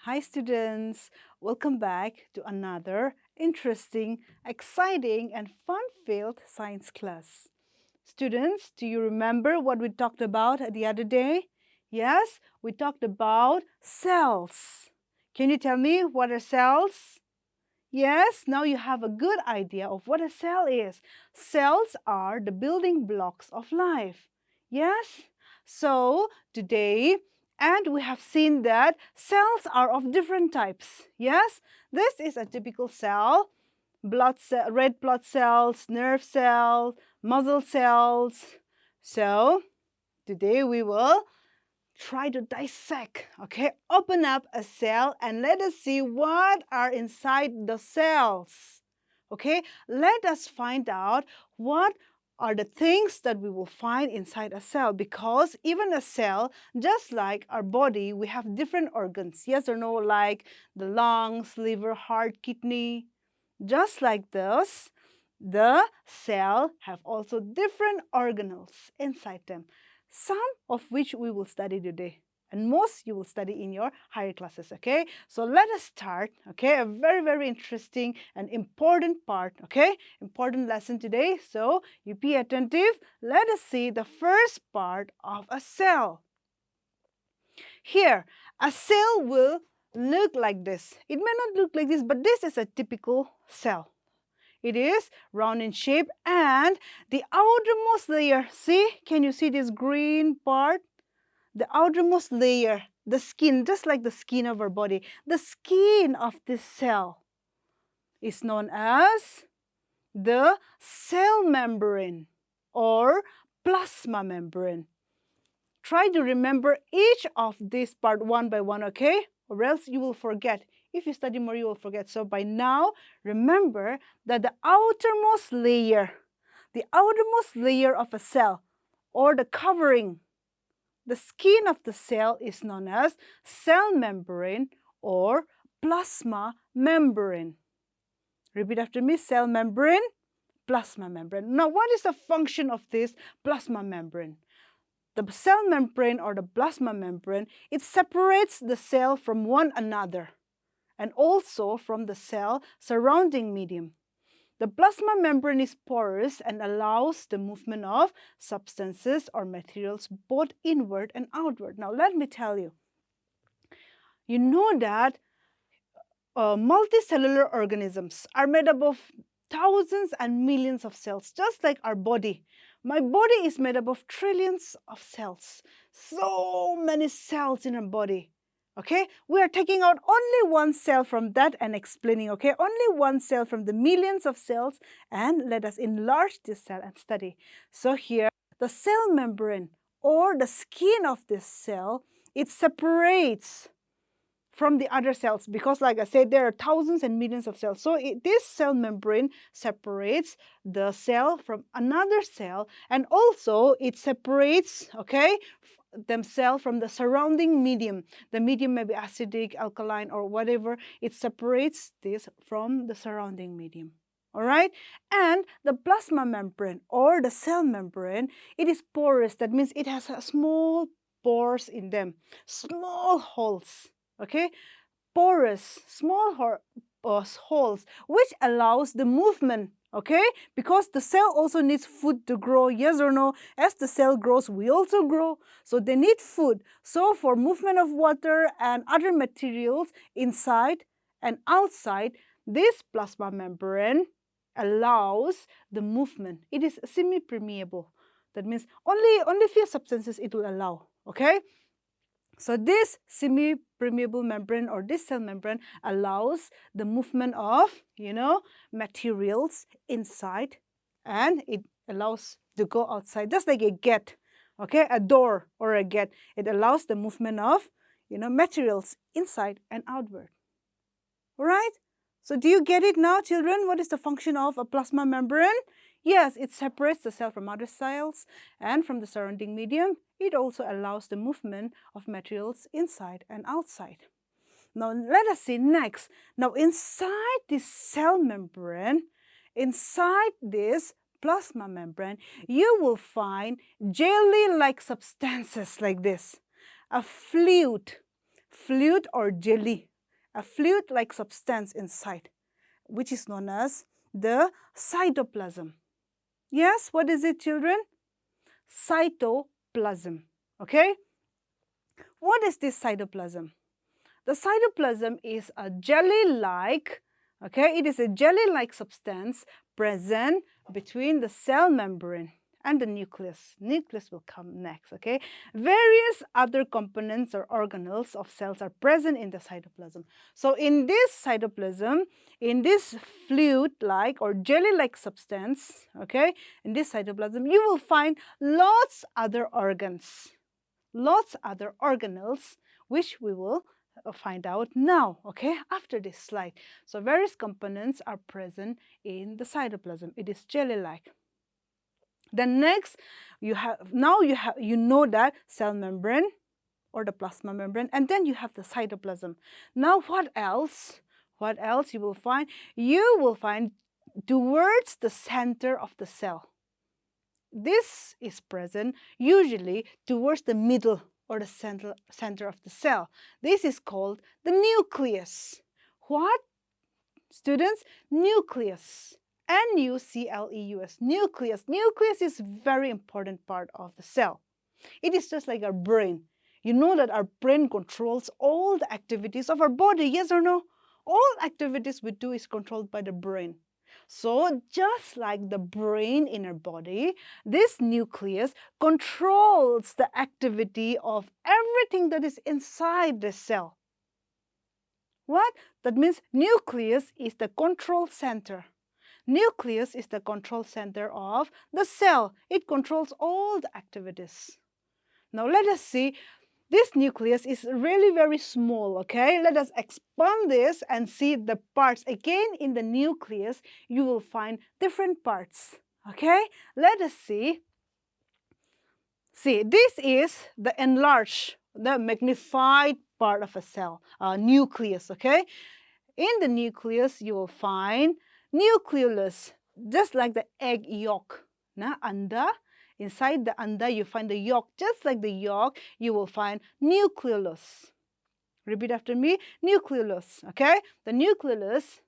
Hi students, welcome back to another interesting, exciting and fun-filled science class. Students, do you remember what we talked about the other day? Yes, we talked about cells. Can you tell me what are cells? Yes, now you have a good idea of what a cell is. Cells are the building blocks of life. Yes? So, today, and we have seen that cells are of different types. Yes? This is a typical cell. Red blood cells, nerve cells, muscle cells. So, today we will try to dissect, okay? Open up a cell and let us see what are inside the cells, okay? Let us find out what are the things that we will find inside a cell, because even a cell, just like our body, we have different organs, yes or no, like the lungs, liver, heart, kidney. Just like this, the cell have also different organelles inside them, some of which we will study today, and most you will study in your higher classes, okay? So let us start, okay? A very interesting and important part, okay? Important lesson today, so you be attentive. Let us see the first part of a cell. Here, a cell will look like this. It may not look like this, but this is a typical cell. It is round in shape, and the outermost layer, see, can you see this green part? The outermost layer, the skin, just like the skin of our body, the skin of this cell is known as the cell membrane or plasma membrane. Try to remember each of these part one by one, okay? Or else you will forget. If you study more, you will forget. So by now, remember that the outermost layer of a cell, or the covering, the skin of the cell, is known as cell membrane or plasma membrane. Repeat after me: cell membrane, plasma membrane. Now, what is the function of this plasma membrane? The cell membrane or the plasma membrane, it separates the cell from one another and also from the cell surrounding medium. The plasma membrane is porous and allows the movement of substances or materials both inward and outward. Now, let me tell you, you know that multicellular organisms are made up of thousands and millions of cells, just like our body. My body is made up of trillions of cells. So many cells in our body. Okay, we are taking out only one cell from that and explaining, okay, only one cell from the millions of cells, and let us enlarge this cell and study. So here, the cell membrane or the skin of this cell, it separates from the other cells, because like I said, there are thousands and millions of cells. So this cell membrane separates the cell from another cell, and also it separates, okay, themselves from the surrounding medium. The medium may be acidic, alkaline, or whatever. It separates this from the surrounding medium. All right? And the plasma membrane or the cell membrane, it is porous. That means it has a small pores in them, small holes. Okay, porous, small holes, which allows the movement, okay, because the cell also needs food to grow, yes or no? As the cell grows, we also grow, so they need food. So for movement of water and other materials inside and outside, this plasma membrane allows the movement. It is semi-permeable. That means only few substances it will allow, okay? So this semi-permeable membrane or this cell membrane allows the movement of, materials inside, and it allows to go outside, just like a gate, okay, a door or a gate. It allows the movement of, materials inside and outward. All right? So do you get it now, children? What is the function of a plasma membrane? Yes, it separates the cell from other cells and from the surrounding medium. It also allows the movement of materials inside and outside. Now, let us see next. Now, inside this cell membrane, inside this plasma membrane, you will find jelly-like substances like this. A fluid or jelly. a fluid-like substance inside, which is known as the cytoplasm. Yes, what is it, children? Cytoplasm. Okay? What is this cytoplasm? The cytoplasm is a jelly-like, okay, it is a jelly-like substance present between the cell membrane and the nucleus. Nucleus will come next, okay? Various other components or organelles of cells are present in the cytoplasm. So in this cytoplasm, in this fluid-like or jelly-like substance, okay, in this cytoplasm, you will find lots other organs, lots other organelles, which we will find out now, okay, after this slide. So various components are present in the cytoplasm. It is jelly-like. Then next, you know that cell membrane or the plasma membrane, and then you have the cytoplasm. Now what else? What else you will find? You will find towards the center of the cell. This is present usually towards the middle or the center of the cell. This is called the nucleus. What? Students, nucleus. N-U-C-L-E-U-S, nucleus. Nucleus is very important part of the cell. It is just like our brain. You know that our brain controls all the activities of our body, yes or no? All activities we do is controlled by the brain. So just like the brain in our body, this nucleus controls the activity of everything that is inside the cell. What? That means nucleus is the control center. Nucleus is the control center of the cell. It controls all the activities. Now let us see. This nucleus is really very small, okay? Let us expand this and see the parts. Again, in the nucleus, you will find different parts, okay? Let us see. See, this is the enlarged, the magnified part of a cell, nucleus, okay? In the nucleus, you will find nucleolus, just like the egg yolk, anda. Inside the anda, you find the yolk. Just like the yolk, you will find nucleolus. Repeat after me, nucleolus, okay? The nucleolus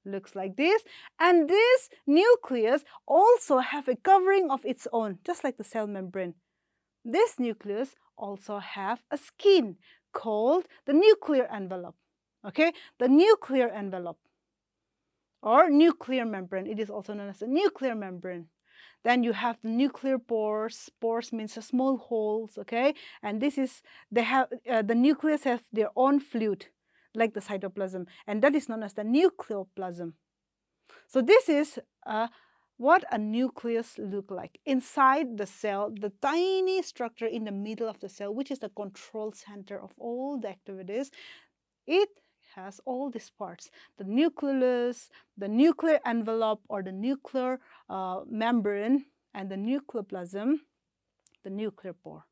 looks like this. And this nucleus also have a covering of its own, just like the cell membrane. This nucleus also have a skin called the nuclear envelope, okay? The nuclear envelope or nuclear membrane. It is also known as the nuclear membrane. Then you have the nuclear pores. Pores means the small holes, okay? And this is, the nucleus has their own fluid, like the cytoplasm, and that is known as the nucleoplasm. So this is what a nucleus look like. Inside the cell, the tiny structure in the middle of the cell, which is the control center of all the activities, it has all these parts: the nucleus, the nuclear envelope or the nuclear membrane, and the nucleoplasm, the nuclear pore.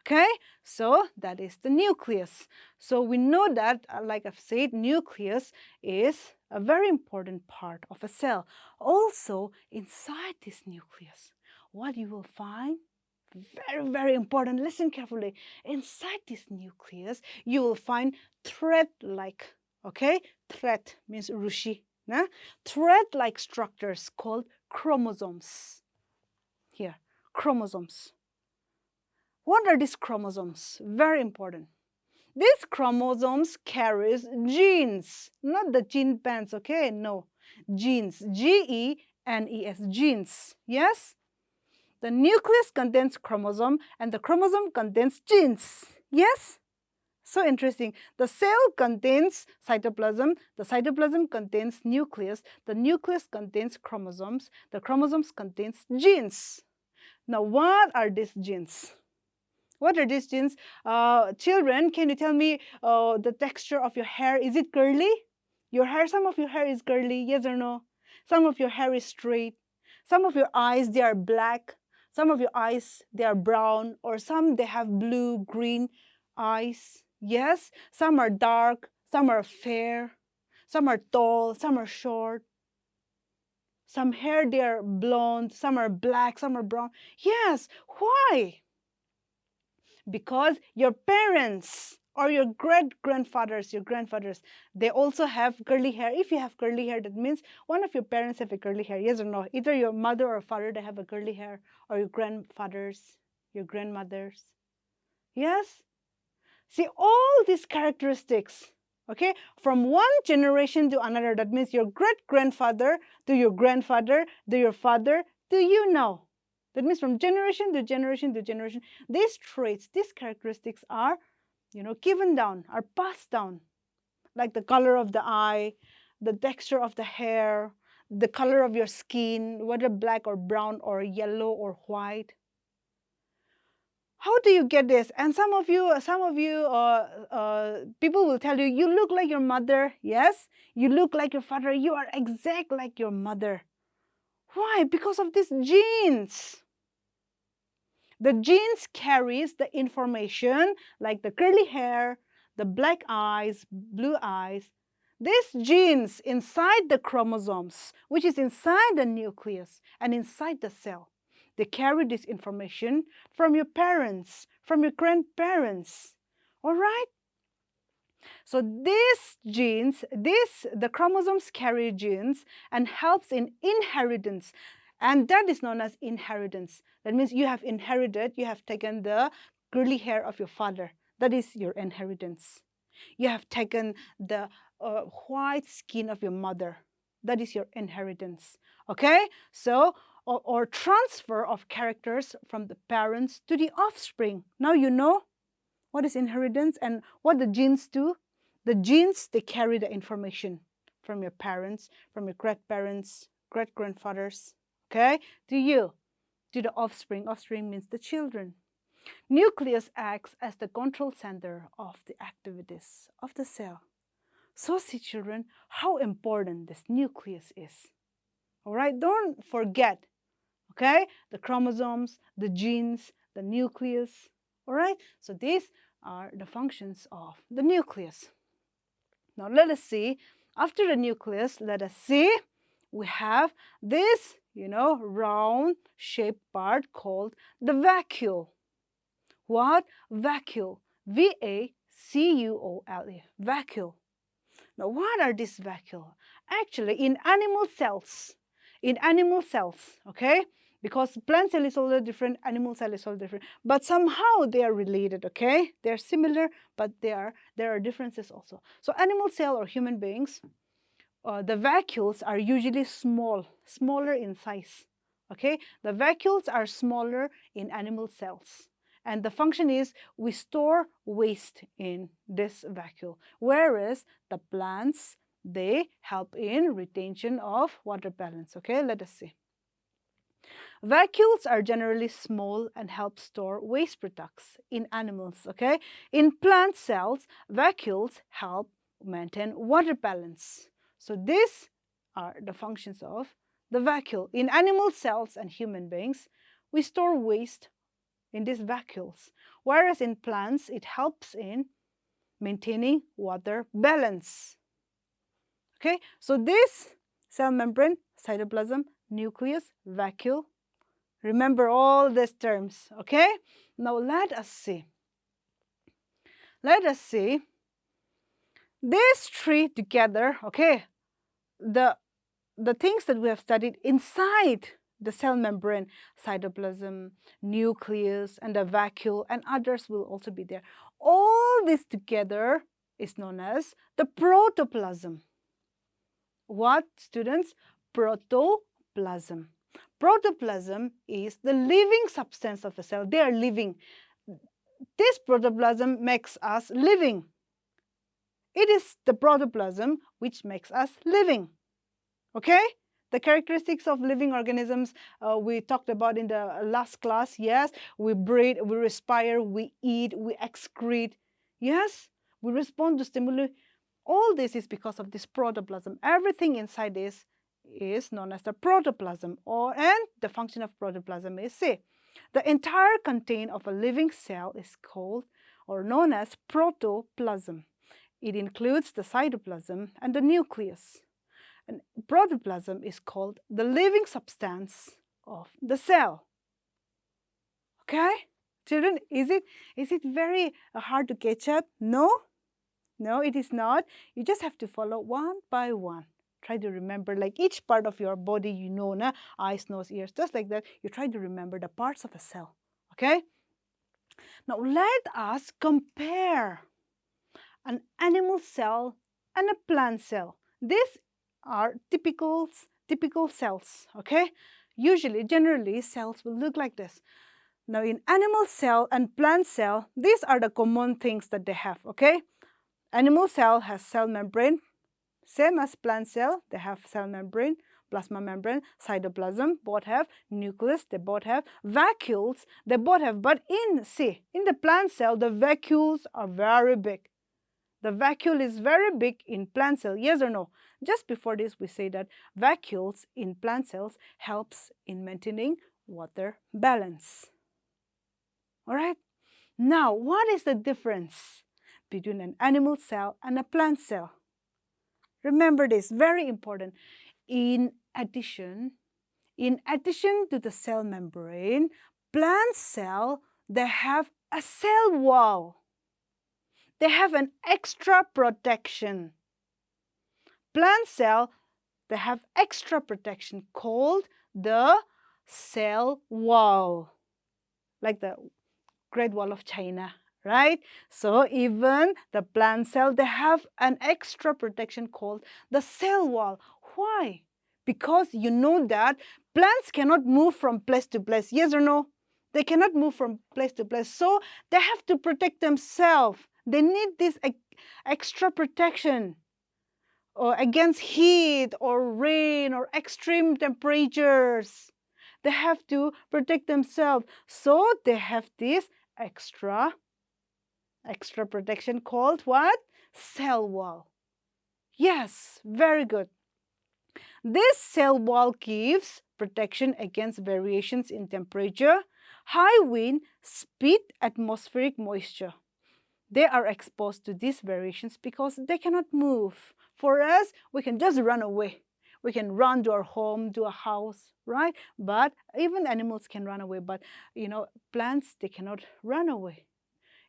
Okay, so that is the nucleus. So we know that, like I've said, nucleus is a very important part of a cell. Also, inside this nucleus, what you will find, very, very important, listen carefully. Inside this nucleus, you will find thread-like, okay? Thread means rushi. Thread-like structures called chromosomes. Here, chromosomes. What are these chromosomes? Very important. These chromosomes carries genes, not the gene bands, okay? No, genes, G-E-N-E-S, genes, yes? The nucleus contains chromosome and the chromosome contains genes, yes? So interesting. The cell contains cytoplasm, the cytoplasm contains nucleus, the nucleus contains chromosomes, the chromosomes contains genes. Now, what are these genes? What are these genes? Children, can you tell me the texture of your hair? Is it curly? Your hair, some of your hair is curly, yes or no? Some of your hair is straight. Some of your eyes, they are black. Some of your eyes, they are brown. Or some, they have blue, green eyes. Yes? Some are dark. Some are fair. Some are tall. Some are short. Some hair, they are blonde. Some are black. Some are brown. Yes. Why? Because your parents or your great-grandfathers, your grandfathers, they also have curly hair. If you have curly hair, that means one of your parents have a curly hair, yes or no? Either your mother or father, they have a curly hair, or your grandfathers, your grandmothers. Yes? See, all these characteristics, okay, from one generation to another, that means your great-grandfather to your grandfather to your father to you now. That means from generation to generation to generation, these traits, these characteristics are, given down, are passed down, like the color of the eye, the texture of the hair, the color of your skin, whether black or brown or yellow or white. How do you get this? And some of you, people will tell you, you look like your mother. Yes, you look like your father. You are exact like your mother. Why? Because of these genes. The genes carries the information like the curly hair, the black eyes, blue eyes. These genes inside the chromosomes, which is inside the nucleus and inside the cell, they carry this information from your parents, from your grandparents. All right? So these genes, the chromosomes carry genes and helps in inheritance. And that is known as inheritance. That means you have inherited, you have taken the curly hair of your father. That is your inheritance. You have taken the white skin of your mother. That is your inheritance. Okay? So, or transfer of characters from the parents to the offspring. Now you know what is inheritance and what the genes do. The genes, they carry the information from your parents, from your grandparents, great-grandfathers, okay, to you, to the offspring. Offspring means the children. Nucleus acts as the control center of the activities of the cell. So see, children, how important this nucleus is. All right, don't forget, okay, the chromosomes, the genes, the nucleus. All right, so these are the functions of the nucleus. Now let us see, after the nucleus, let us see, we have this, round shaped part called the vacuole. What? Vacuole. V-A-C-U-O-L-E. Vacuole. Now what are these vacuole? Actually, in animal cells, okay, because plant cell is all different, animal cell is all different, but somehow they are related, okay? They are similar, but there are differences also. So animal cell or human beings, the vacuoles are usually smaller in size, okay? The vacuoles are smaller in animal cells. And the function is we store waste in this vacuole, whereas the plants, they help in retention of water balance, okay? Let us see. Vacuoles are generally small and help store waste products in animals, okay? In plant cells, vacuoles help maintain water balance. So these are the functions of the vacuole. In animal cells and human beings, we store waste in these vacuoles, whereas in plants, it helps in maintaining water balance. Okay, so this cell membrane, cytoplasm, nucleus, vacuole, remember all these terms, okay? Now let us see. Let us see these three together, okay? The things that we have studied inside the cell membrane, cytoplasm, nucleus, and the vacuole, and others will also be there. All this together is known as the protoplasm. What, students? Protoplasm. Protoplasm is the living substance of the cell. They are living. This protoplasm makes us living. It is the protoplasm which makes us living. Okay? The characteristics of living organisms we talked about in the last class. Yes, we breathe, we respire, we eat, we excrete. Yes, we respond to stimuli. All this is because of this protoplasm. Everything inside this is known as the protoplasm, and the function of protoplasm is C. The entire content of a living cell is called or known as protoplasm. It includes the cytoplasm and the nucleus. And protoplasm is called the living substance of the cell. Okay? Children, is it very hard to catch up? No? No, it is not. You just have to follow one by one. Try to remember like each part of your body, you know, na? Eyes, nose, ears, just like that. You try to remember the parts of a cell. Okay? Now let us compare an animal cell and a plant cell. These are typical cells. Okay? Usually, generally, cells will look like this. Now in animal cell and plant cell, these are the common things that they have. Okay? Animal cell has cell membrane, same as plant cell, they have cell membrane, plasma membrane, cytoplasm, both have nucleus, they both have vacuoles, they both have, but in the plant cell, the vacuoles are very big. The vacuole is very big in plant cell, yes or no? Just before this, we say that vacuoles in plant cells helps in maintaining water balance. All right? Now, what is the difference between an animal cell and a plant cell? Remember this, very important. In addition to the cell membrane, plant cell, they have a cell wall. They have an extra protection. Plant cell, they have extra protection called the cell wall, like the Great Wall of China, right? So even the plant cell, they have an extra protection called the cell wall. Why? Because you know that plants cannot move from place to place, yes or no? They cannot move from place to place, so they have to protect themselves. They need this extra protection or against heat or rain or extreme temperatures. They have to protect themselves, so they have this extra protection called what? Cell wall. Yes, very good. This cell wall gives protection against variations in temperature, high wind, speed, atmospheric moisture. They are exposed to these variations because they cannot move. For us, we can just run away. We can run to our home, to a house, right? But even animals can run away. But, plants, they cannot run away,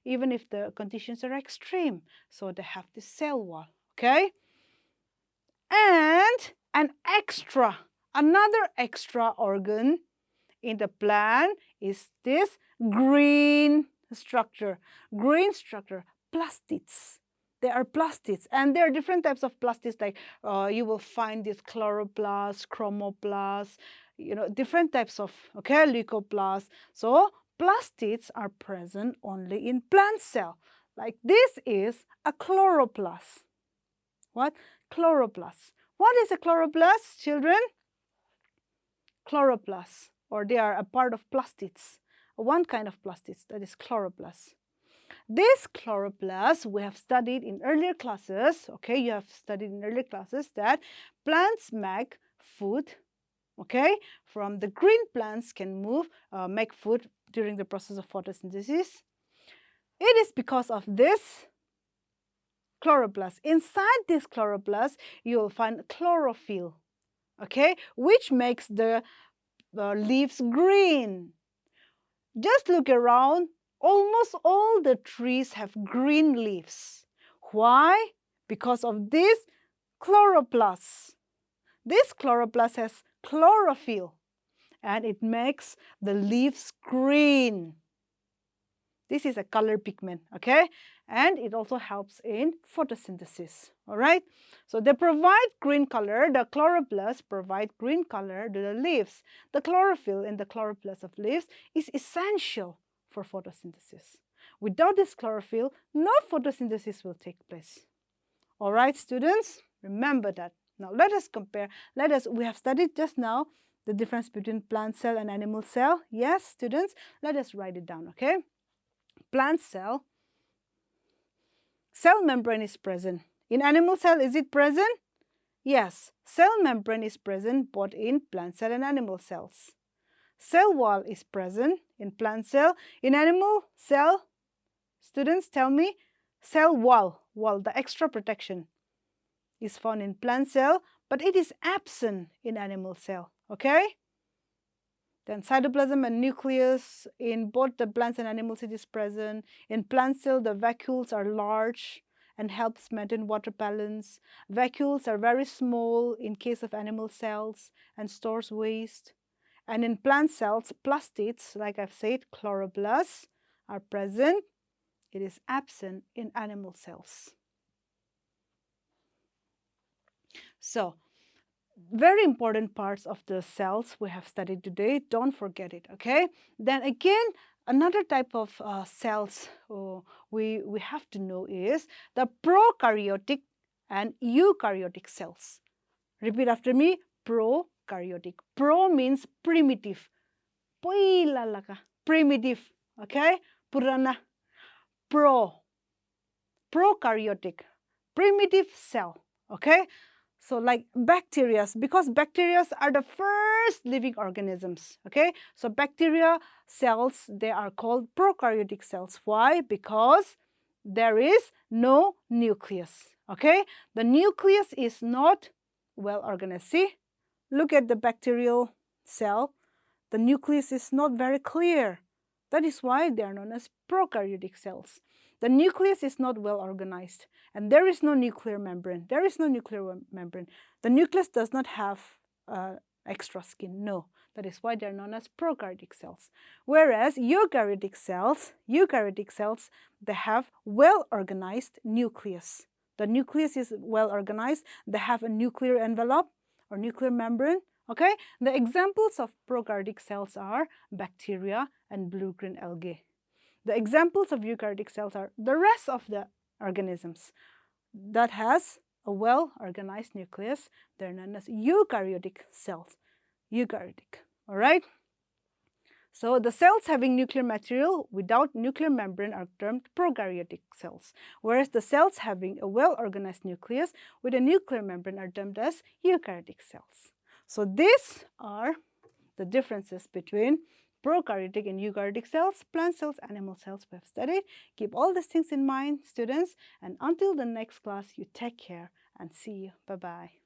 even if the conditions are extreme. So they have the cell wall, okay? And another extra organ in the plant is this green structure, plastids. There are plastids, and there are different types of plastids, like you will find this chloroplast, chromoplast, different types of, leucoplast. So plastids are present only in plant cell. Like this is a chloroplast. What? Chloroplast. What is a chloroplast, children? Chloroplast, or they are a part of plastids. One kind of plastids, that is chloroplast. This chloroplast we have studied in earlier classes. Okay, you have studied in earlier classes that plants make food. Okay, from the green plants can make food during the process of photosynthesis. It is because of this chloroplast. Inside this chloroplast, you will find chlorophyll. Okay, which makes the leaves green. Just look around. Almost all the trees have green leaves. Why? Because of this chloroplast. This chloroplast has chlorophyll, and it makes the leaves green. This is a color pigment, okay? And it also helps in photosynthesis, all right? So they provide green color. The chloroplasts provide green color to the leaves. The chlorophyll in the chloroplast of leaves is essential for photosynthesis. Without this chlorophyll, no photosynthesis will take place. All right, students? Remember that. Now let us compare. We have studied just now the difference between plant cell and animal cell. Yes, students? Let us write it down, okay? Plant cell membrane is present. In animal cell, is it present? Yes, cell membrane is present both in plant cell and animal cells. Cell wall is present in plant cell. In animal cell, students, tell me, cell wall, the extra protection, is found in plant cell, but it is absent in animal cell, okay? Then cytoplasm and nucleus, in both the plants and animals it is present. In plant cell, the vacuoles are large and helps maintain water balance. Vacuoles are very small in case of animal cells and stores waste. And in plant cells, plastids, like I've said, chloroplasts are present. It is absent in animal cells. So, very important parts of the cells we have studied today. Don't forget it, okay? Then again, another type of cells we have to know is the prokaryotic and eukaryotic cells. Repeat after me, prokaryotic. Pro means primitive. Primitive, okay? Purana. Prokaryotic, primitive cell, okay? So like bacteria, because bacteria are the first living organisms, okay? So bacteria cells, they are called prokaryotic cells. Why? Because there is no nucleus, okay? The nucleus is not well organized. See, look at the bacterial cell. The nucleus is not very clear. That is why they are known as prokaryotic cells. The nucleus is not well organized, and there is no nuclear membrane. There is no nuclear membrane. The nucleus does not have extra skin. No, that is why they are known as prokaryotic cells. Whereas eukaryotic cells, they have well organized nucleus. The nucleus is well organized. They have a nuclear envelope or nuclear membrane. Okay, the examples of prokaryotic cells are bacteria and blue-green algae. The examples of eukaryotic cells are the rest of the organisms that has a well-organized nucleus. They're known as eukaryotic cells. Eukaryotic, all right? So the cells having nuclear material without nuclear membrane are termed prokaryotic cells, whereas the cells having a well-organized nucleus with a nuclear membrane are termed as eukaryotic cells. So these are the differences between prokaryotic and eukaryotic cells, plant cells, animal cells we have studied. Keep all these things in mind, students, and until the next class, you take care and see you. Bye-bye.